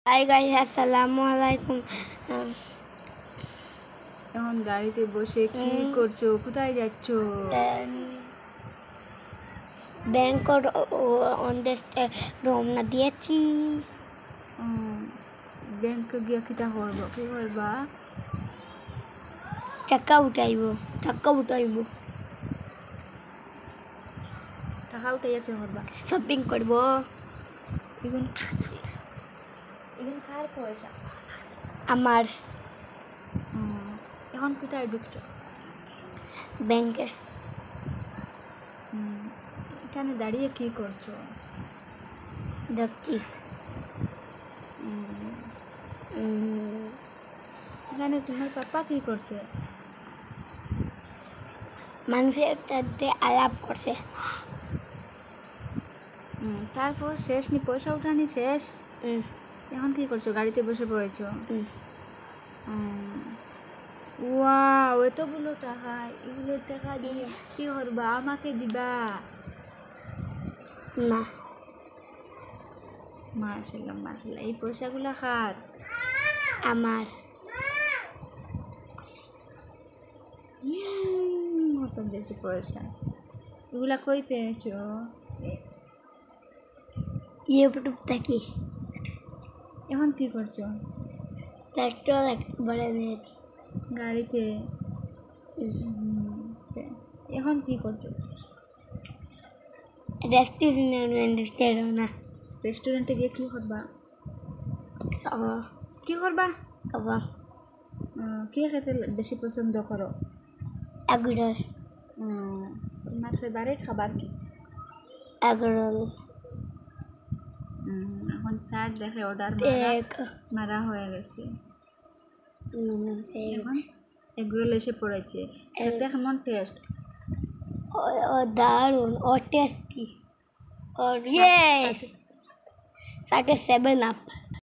Hi guys, আসসালামু আলাইকুম। এখন গাড়িতে বসে কি করছো? কোথায় যাচ্ছো? ব্যাংকট রওনা দিয়েছি। ব্যাংক গিয়া কিতা করবো? কি করবা? টাকা উঠাইব। টাকা উঠাইয়া কি করবা? শপিং করব। এখন কার পয়সা? আমার। এখন কোথায় ঢুকছো? ব্যাংকে। এখানে দাঁড়িয়ে কি করছো? দেখছি। এখানে তোমার পাপা কি করছে? মানুষের সাথে আলাপ করছে। তারপর শেষ নি? পয়সা উঠানি শেষ? এখন কি করছো? গাড়িতে বসে পড়েছো? ওয়াও, এতগুলো টাকা! এগুলো টাকা দিয়ে কি করবা? আমাকে দিবা? না। মাশাআল্লাহ। এই পয়সাগুলো কার? আমার। মত বেশি পয়সা। এগুলা কই পেয়েছো? ইউটিউব থেকে। এখন কি করছো? পেট্রোল ভরে নিয়েছি গাড়িতে। এখন কি করছো? রেস্টুরেন্টে গিয়ে কি করবা? কি করবা? কি খেতে বেশি পছন্দ করো? এগরোল। তোমার ফেভারিট খাবার কি? এগরোল। এখন চার দেখে অর্ডার মারা হয়ে গেছে। এখন এগরোল এসে পড়েছে। খেতে কেমন টেস্ট? দারুণ, টেস্টি। সাথে 7 আপ।